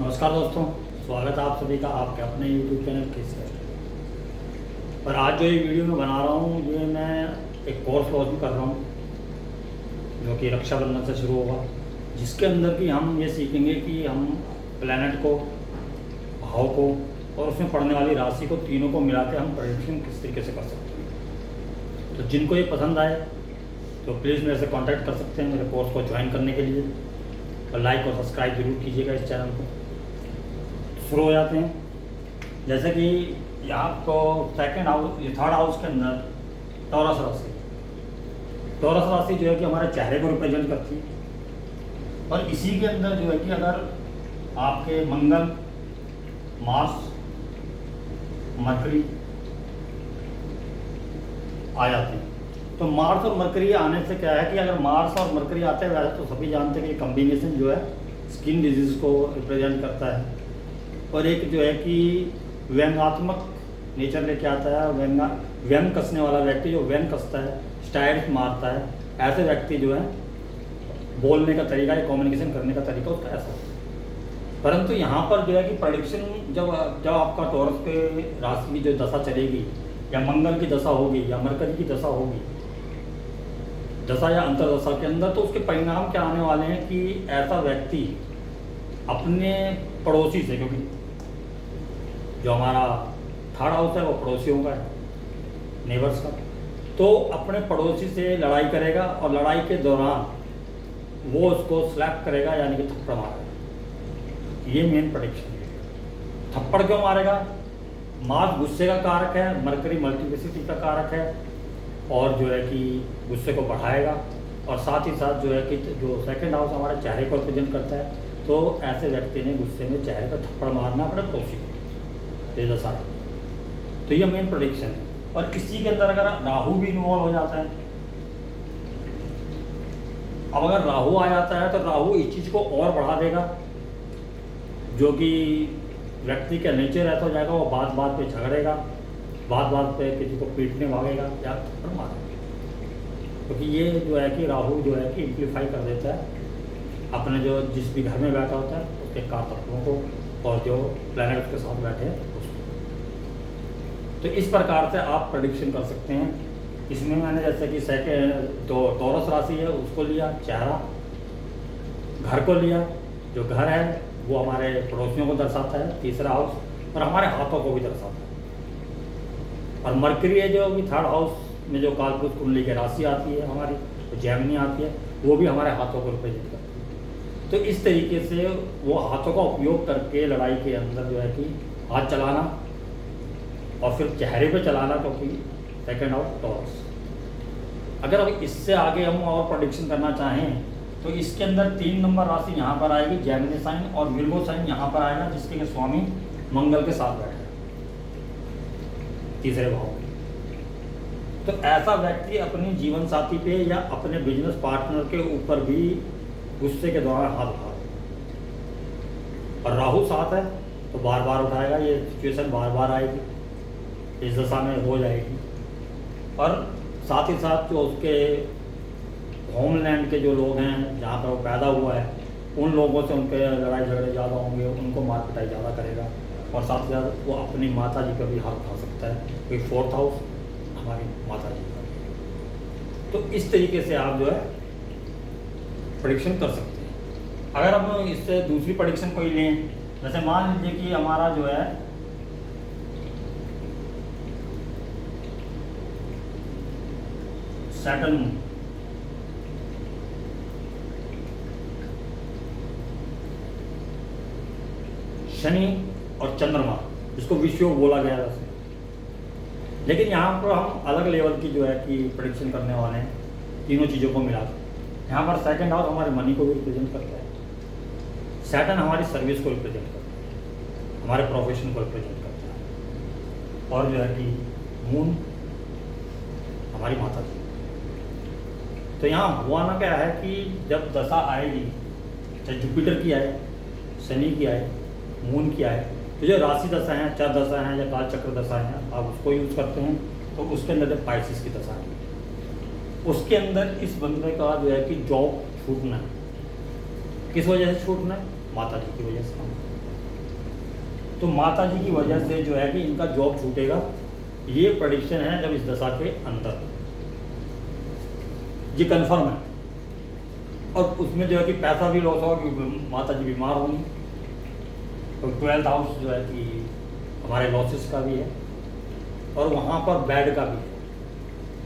नमस्कार दोस्तों, स्वागत है आप सभी का आपके अपने YouTube चैनल किस है। पर आज जो ये वीडियो मैं बना रहा हूँ ये मैं एक कोर्स लॉन्च कर रहा हूँ जो कि रक्षाबंधन से शुरू होगा, जिसके अंदर कि हम ये सीखेंगे कि हम प्लैनेट को, भाव को और उसमें पड़ने वाली राशि को तीनों को मिला के हम प्रेडिक्शन किस तरीके से कर सकते हैं। तो जिनको ये पसंद आए तो प्लीज़ मेरे से कांटेक्ट कर सकते हैं मेरे कोर्स को ज्वाइन करने के लिए, और लाइक और सब्सक्राइब जरूर कीजिएगा इस चैनल को। शुरू हो जाते हैं। जैसे कि यहाँ तो सेकंड हाउस, ये थर्ड हाउस के अंदर टॉरस राशि जो है कि हमारे चेहरे को रिप्रेजेंट करती है। और इसी के अंदर जो है कि अगर आपके मंगल, मार्स, मरकरी आ जाते हैं तो मार्स और मरकरी आने से क्या है कि अगर मार्स और मरकरी आते हैं, वैसे तो सभी जानते हैं कि कॉम्बिनेशन जो है स्किन डिजीज़ को रिप्रेजेंट करता है, और एक जो है कि व्यंग्यात्मक नेचर लेके आता है। व्यंग कसने वाला व्यक्ति जो व्यंग कसता है, स्टाइल्स मारता है, ऐसे व्यक्ति जो है बोलने का तरीका या कम्युनिकेशन करने का तरीका उसका ऐसा होता है। परंतु यहाँ पर जो है कि प्रेडिक्शन जब आपका टॉरस के राशि की जो दशा चलेगी, या मंगल की दशा होगी या मरकरी की दशा होगी, दशा या अंतरदशा के अंदर, तो उसके परिणाम क्या आने वाले हैं कि ऐसा व्यक्ति अपने पड़ोसी से, क्योंकि जो हमारा थर्ड हाउस है वो पड़ोसियों का है, नेबर्स का, तो अपने पड़ोसी से लड़ाई करेगा और लड़ाई के दौरान वो उसको स्लैप करेगा, यानी कि थप्पड़ मारेगा। ये मेन प्रेडिक्शन है। थप्पड़ क्यों मारेगा? मार्स गुस्से का कारक है, मरकरी मल्टीप्लिसिटी का कारक है, और जो है कि गुस्से को बढ़ाएगा। और साथ ही साथ जो है कि जो सेकंड हाउस हमारे चेहरे को रिप्रेजेंट करता है, तो ऐसे व्यक्ति ने गुस्से में चेहरे पर थप्पड़ मारना अपने पड़ोसी को, दशा। तो ये मेन प्रेडिक्शन है। और इसी के अंदर अगर राहु भी इन्वॉल्व हो जाता है, अब अगर राहु आ जाता है तो राहु इस चीज़ को और बढ़ा देगा, जो कि व्यक्ति का नेचर ऐसा हो जाएगा, वो बात बात पे झगड़ेगा, बात बात पे किसी को पीटने भागेगा या थप्पड़ मारेगा। क्योंकि ये जो है कि राहु जो है कि इम्प्लीफाई कर देता है अपने जो जिस भी घर में बैठा होता है उसके कारतत्वों को, और जो प्लैनेट के साथ बैठे हैं उसको। तो इस प्रकार से आप प्रेडिक्शन कर सकते हैं। इसमें मैंने जैसे कि सेकंड तो टॉरस राशि है उसको लिया, चेहरा, घर को लिया, जो घर है वो हमारे पड़ोसियों को दर्शाता है, तीसरा हाउस, और हमारे हाथों को भी दर्शाता है। और मरकरी है जो कि थर्ड हाउस में जो कालपुरुष कुंडली की राशि आती है हमारी, तो जैमिनी आती है, वो भी हमारे हाथों को रिप्रेजेंट करती है। तो इस तरीके से वो हाथों का उपयोग करके लड़ाई के अंदर जो है कि हाथ चलाना और फिर चेहरे पे चलाना, क्योंकि सेकंड हाउस टॉरस। अगर अब इससे आगे हम और प्रेडिक्शन करना चाहें तो इसके अंदर 3 नंबर राशि यहाँ पर आएगी, जैमिनी साइन, और विर्गो साइन यहाँ पर आएगा, जिसके कि स्वामी मंगल के साथ बैठे तीसरे भाव में। तो ऐसा व्यक्ति अपनी जीवन साथी पे या अपने बिजनेस पार्टनर के ऊपर भी गुस्से के दौरान हाथ उठा, और राहु साथ है तो बार बार उठाएगा, ये सिचुएशन बार बार आएगी, इस दशा में हो जाएगी। और साथ ही साथ जो उसके होमलैंड के जो लोग हैं जहाँ पर वो पैदा हुआ है, उन लोगों से उनके लड़ाई झगड़े ज़्यादा होंगे, उनको मार पिटाई ज़्यादा करेगा। और साथ ही साथ वो अपनी माता जी पर भी हाथ उठा सकता है, क्योंकि फोर्थ हाउस हमारी माता जी का। तो इस तरीके से आप जो है प्रेडिक्शन कर सकते हैं। अगर हम इससे दूसरी प्रेडिक्शन कोई लें, जैसे मान लीजिए कि हमारा जो है सैटर्न, शनि और चंद्रमा, जिसको विषुव बोला गया वैसे, लेकिन यहाँ पर हम अलग लेवल की जो है कि प्रेडिक्शन करने वाले हैं, तीनों चीज़ों को मिला। यहाँ पर सेकंड हाउस हमारे मनी को भी रिप्रेजेंट करता है, सैटर्न हमारी सर्विस को रिप्रेजेंट करता है, हमारे प्रोफेशन को रिप्रेजेंट करता है, और जो है कि मून हमारी माता जी। तो यहाँ हुआ ना क्या है कि जब दशा आएगी, चाहे जुपिटर की आए, शनि की आए, मून की आए, तो जो राशि दशा हैं, चर दशा हैं या काल चक्र दशा हैं, आप उसको यूज़ करते हैं, तो उसके अंदर पाइसिस की दशा है, उसके अंदर इस बंदे का जो है कि जॉब छूटना है। किस वजह से छूटना है? माता जी की वजह से। तो माता जी की वजह से जो है कि इनका जॉब छूटेगा, ये प्रेडिक्शन है जब इस दशा के अंदर, ये कंफर्म है। और उसमें जो है कि पैसा भी लॉस होगा क्योंकि माता जी बीमार होंगी, तो 12th हाउस जो है कि हमारे लॉसेस का भी है और वहाँ पर बेड का भी है।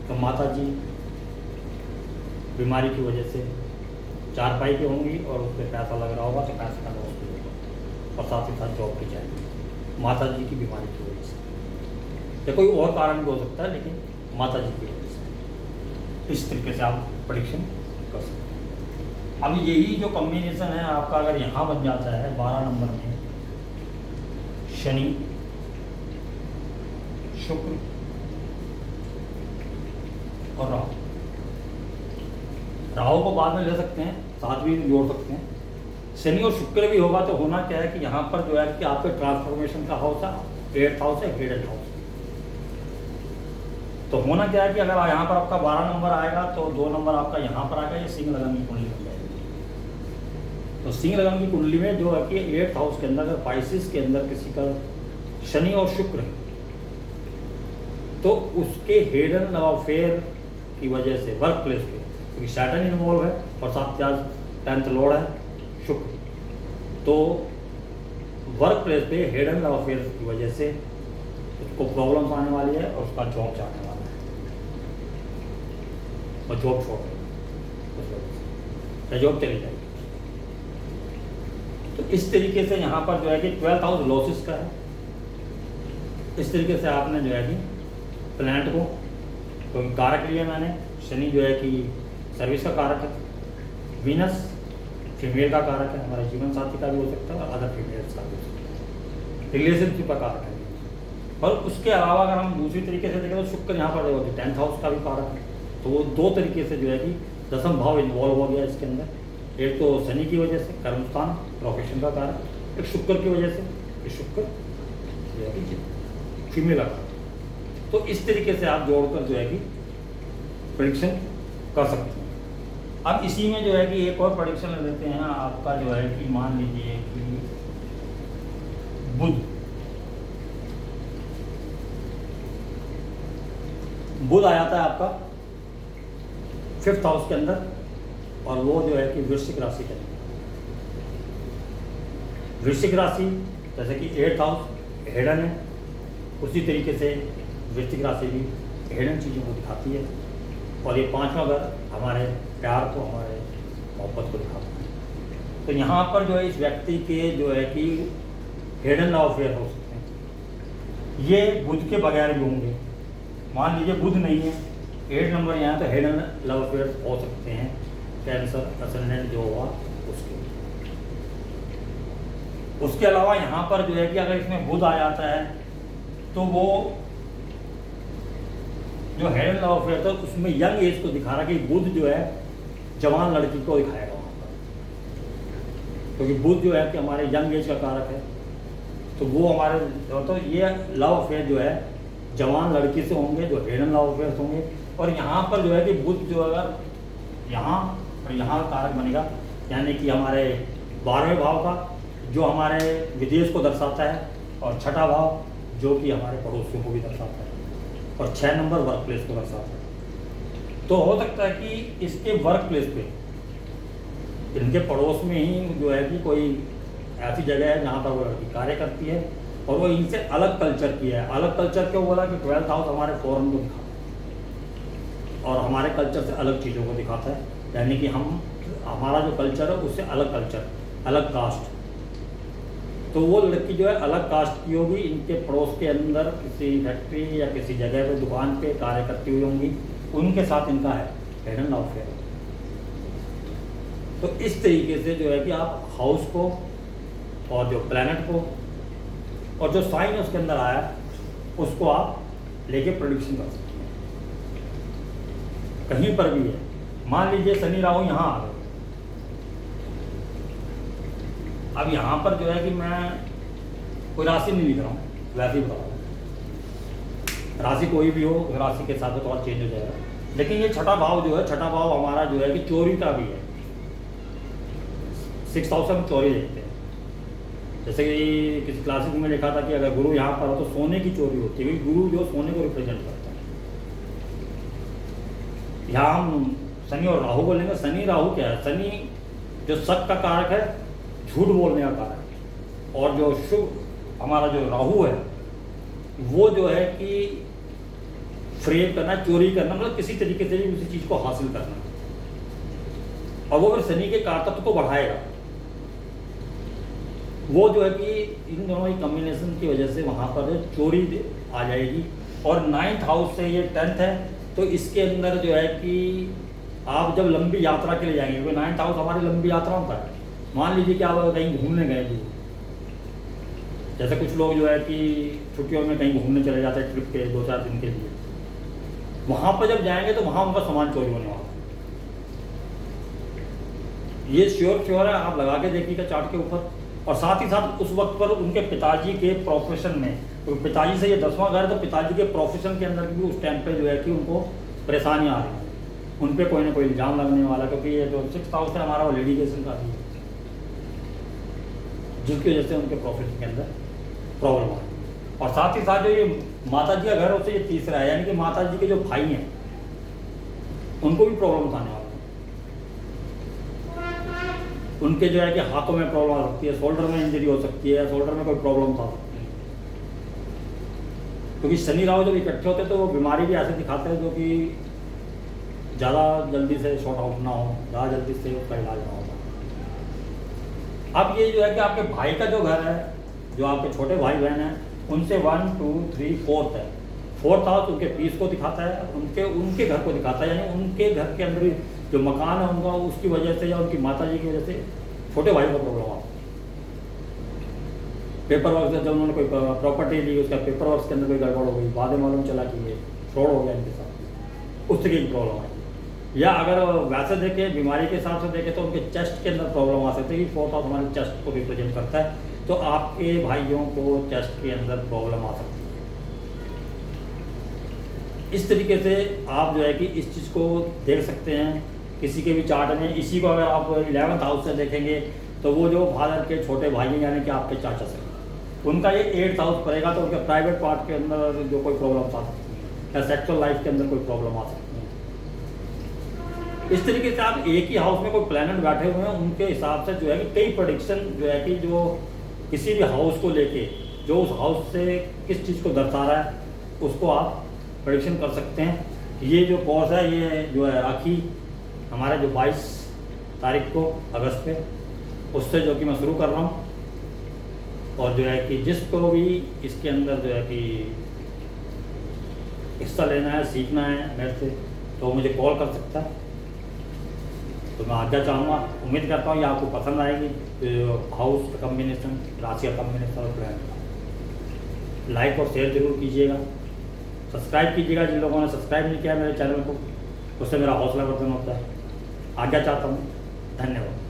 तो माता जी बीमारी की वजह से चारपाई पे होंगी और उस पर पैसा लग रहा होगा तो पैसे का लॉस भी होगा और साथ ही साथ जॉब भी जाएगी माता जी की बीमारी की वजह से। या कोई और कारण भी हो सकता है, लेकिन माता जी की वजह से इस तरीके से आप प्रेडिक्शन कर सकते हैं। अब यही जो कॉम्बिनेशन है आपका, अगर यहाँ बन जाता है 12 नंबर में शनि, शुक्र और राहु, राहु को बाद में ले सकते हैं, साथ भी जोड़ सकते हैं। शनि और शुक्र भी होगा तो होना क्या है कि यहाँ पर जो है कि आपके ट्रांसफॉर्मेशन का हाउस है, 8th हाउस है, हिडन हाउस। तो होना क्या है कि अगर यहाँ पर आपका 12 नंबर आएगा तो 2 नंबर आपका यहाँ पर आएगा, ये सिंह लगन की कुंडली बन जाएगी। तो सिंह लगन की कुंडली में जो है कि 8th हाउस के अंदर, अगर पाइसिस के अंदर किसी का शनि और शुक्र है तो उसके हिडन लव अफेयर की वजह से वर्क प्लेस पे, क्योंकि सैटर्न इन्वॉल्व है और साथ 10th लॉर्ड है शुक्र, तो वर्क प्लेस पे हिडन लव अफेयर की वजह से उसको प्रॉब्लम्स आने वाली है और उसका जॉब जाने वाला है और जॉब छोड़ देगा, जॉब चली जाएगी। तो इस तरीके से यहाँ पर जो है कि 12th हाउस लॉसेस का है। इस तरीके से आपने जो है कि प्लैनेट को तो कारक लिया मैंने, शनि जो है कि सर्विस का कारक है, वीनस फीमेल का कारक है, हमारे जीवन साथी का भी हो सकता है और अदर फीमेल्स का भी हो सकता है, रिलेशनशिप का कारक है। और उसके अलावा अगर हम दूसरी तरीके से देखें तो शुक्र यहाँ पर देखो 10th हाउस का भी कारक है। तो वो 2 तरीके से जो है कि 10th भाव इन्वॉल्व हो गया इसके अंदर। एक तो शनि की वजह से कर्मस्थान प्रोफेशन का कारक, एक शुक्र की वजह से शुक्र फीमेल का कारक। तो इस तरीके से आप जोड़कर जो है कि प्रेडिक्शन कर सकते हैं। अब इसी में जो है कि एक और प्रेडिक्शन ले लेते हैं आपका, जो है कि मान लीजिए कि बुध आ जाता है आपका 5th हाउस के अंदर और वो जो है कि वृश्चिक राशि के अंदर। वृश्चिक राशि जैसे कि 8th हाउस हिडन है, उसी तरीके से वृश्चिक राशि भी हिडन चीज़ों को दिखाती है और ये 5वां घर हमारे प्यार को, हमारे मोहब्बत को दिखाता है। तो यहाँ पर जो है इस व्यक्ति के जो है कि हिडन लव अफेयर हो सकते हैं, ये बुध के बगैर भी होंगे। मान लीजिए बुध नहीं है, 8 नंबर यहाँ तो हिडन लव अफेयर हो सकते हैं, कैंसर असेंडेंट जो हुआ उसके। उसके अलावा यहाँ पर जो है कि अगर इसमें बुध आ जाता है तो वो जो हिडन लव अफेयर था उसमें यंग एज को दिखा रहा कि बुध जो है जवान लड़की को दिखाएगा वहाँ पर, क्योंकि बुध जो है कि हमारे यंग एज का कारक है। तो वो हमारे तो ये लव अफेयर जो है जवान लड़की से होंगे, जो हिडन लव अफेयर्स होंगे। और यहाँ पर जो है कि बुध जो अगर यहाँ और यहाँ कारक बनेगा, यानी कि हमारे 12वें भाव का जो हमारे विदेश को दर्शाता है और 6ठा भाव जो कि हमारे पड़ोसियों को भी दर्शाता है और 6 नंबर वर्क प्लेस को दर्शाता है। तो हो सकता है कि इसके वर्क प्लेस पे इनके पड़ोस में ही जो है कि कोई ऐसी जगह है जहाँ पर वो लड़की कार्य करती है और वो इनसे अलग कल्चर की है। अलग कल्चर क्यों बोला कि 12th हाउस हमारे फॉरेन को दिखाता है और हमारे कल्चर से अलग चीज़ों को दिखाता है, यानी कि हमारा जो कल्चर है उससे अलग कल्चर, अलग कास्ट। तो वो लड़की जो है अलग कास्ट की होगी, इनके पड़ोस के अंदर किसी फैक्ट्री या किसी जगह पे दुकान पे कार्य करती हुई होंगी, उनके साथ इनका है हिडन लव अफेयर। तो इस तरीके से जो है कि आप हाउस को और जो प्लैनेट को और जो साइन उसके अंदर आया उसको आप लेके प्रेडिक्शन कर सकते हैं कहीं पर भी है। मान लीजिए शनि राहु यहाँ आ गए, अब यहाँ पर जो है कि मैं कोई राशि नहीं लिख रहा हूँ, वैसे ही बता रहा हूँ, राशि कोई भी हो राशि के साथ तो और चेंज हो जाएगा। लेकिन ये 6ठा भाव जो है, 6ठा भाव हमारा जो है कि चोरी का भी है, 6th हाउस हम चोरी देखते हैं। जैसे कि किसी क्लासिक में लिखा था कि अगर गुरु यहाँ पर हो तो सोने की चोरी होती है, क्योंकि गुरु जो सोने को रिप्रेजेंट करता है। यहाँ हम शनि और राहु बोलेंगे। शनि राहु क्या है? शनि जो शक का कारक है, झूठ बोलने का कारक है, और जो शुभ हमारा जो राहु है वो जो है कि फ्रेम करना, चोरी करना, मतलब किसी तरीके से भी उसी चीज़ को हासिल करना, और वो फिर शनि के कारतत्व को बढ़ाएगा। वो जो है कि इन दोनों की कॉम्बिनेशन की वजह से वहाँ पर चोरी आ जाएगी। और 9th हाउस से ये 10th है, तो इसके अंदर जो है कि आप जब लंबी यात्रा के लिए जाएंगे, क्योंकि 9th हाउस हमारी लंबी यात्राओं का है। मान लीजिए कि आप कहीं घूमने गए जी, जैसे कुछ लोग जो है कि छुट्टियों में कहीं घूमने चले जाते हैं ट्रिप के 2-4 दिन के लिए, वहाँ पर जब जाएंगे तो वहाँ उनका सामान चोरी होने वाला है। ये श्योर है, आप लगा के देखिएगा चार्ट के ऊपर। और साथ ही साथ उस वक्त पर उनके पिताजी के प्रोफेशन में, तो पिताजी से ये 10वां घर है, तो पिताजी के प्रोफेशन के अंदर भी उस टाइम पे जो है कि उनको परेशानियाँ आ रही हैं, उन पर कोई ना कोई इल्ज़ाम लगने वाला, क्योंकि ये जो 6th हाउस है हमारा वो लिटिगेशन का भी है, जिसकी वजह से उनके प्रोफेशन के अंदर प्रॉब्लम आ रही है। और साथ ही साथ जो ये माता जी का घर है उससे ये 3रा है, यानी कि माता जी के जो भाई हैं उनको भी प्रॉब्लम आने वाला है। उनके जो है कि हाथों में प्रॉब्लम आ सकती है, शोल्डर में इंजरी हो सकती है, शोल्डर में कोई प्रॉब्लम आ सकती है, क्योंकि शनि राहु जब इकट्ठे होते हैं तो वो बीमारी भी ऐसे दिखाते हैं जो कि ज़्यादा जल्दी से शॉर्ट आउट ना हो, ज़्यादा जल्दी से उसका इलाज ना होगा। अब ये जो है कि आपके भाई का जो घर है, जो आपके छोटे भाई बहन हैं, उनसे 1, 2, 3, 4th है। 4th हाउस उनके पीस को दिखाता है, उनके घर को दिखाता है, यानी उनके घर के अंदर जो मकान है उनका, उसकी वजह से या उनकी माता जी की वजह से छोटे भाई को प्रॉब्लम आता है। पेपर वर्क से जब उन्होंने कोई प्रॉपर्टी ली, उसका पेपर वर्क के अंदर कोई गड़बड़ हो गई, बाद में मालूम चला कि ये फ्रॉड हो गया इनके साथ, उस तरीके की प्रॉब्लम आई। या अगर वैसे देखें, बीमारी के हिसाब से देखें तो उनके चेस्ट के अंदर प्रॉब्लम आ सकती है, कि 4th हाउस हमारे चेस्ट को रिप्रेजेंट करता है, तो आपके भाइयों को चेस्ट के अंदर प्रॉब्लम आ सकती है। इस तरीके से आप जो है कि इस चीज़ को देख सकते हैं किसी के भी चार्ट में। इसी को अगर आप 11th हाउस से देखेंगे तो वो जो फादर के छोटे भाई हैं, यानी कि आपके चाचा से, उनका ये 8th हाउस पड़ेगा, तो उनके प्राइवेट पार्ट के अंदर जो कोई प्रॉब्लम आ सकती है, या सेक्सुअल लाइफ के अंदर कोई प्रॉब्लम आ सकती है। इस तरीके से आप एक ही हाउस में कोई प्लैनेट बैठे हुए हैं, उनके हिसाब से जो है कि कई प्रेडिक्शन जो है कि जो किसी भी हाउस को लेके, जो उस हाउस से किस चीज़ को दर्शा रहा है, उसको आप प्रेडिक्शन कर सकते हैं। ये जो कोर्स है ये जो है राखी हमारे जो 22 तारीख को अगस्त पे, उससे जो कि मैं शुरू कर रहा हूँ, और जो है कि जिसको भी इसके अंदर जो है कि हिस्सा लेना है, सीखना है मेरे से, तो मुझे कॉल कर सकता है। तो मैं आज्ञा चाहूँगा, उम्मीद करता हूँ ये आपको पसंद आएगी। तो हाउस का कम्बिनेशन, राशि का कम्बिनेशन और प्लान का लाइक और शेयर जरूर कीजिएगा, सब्सक्राइब कीजिएगा। जिन लोगों ने सब्सक्राइब नहीं किया मेरे चैनल को, उससे मेरा हौसला वर्धन होता है। आज्ञा चाहता हूँ, धन्यवाद।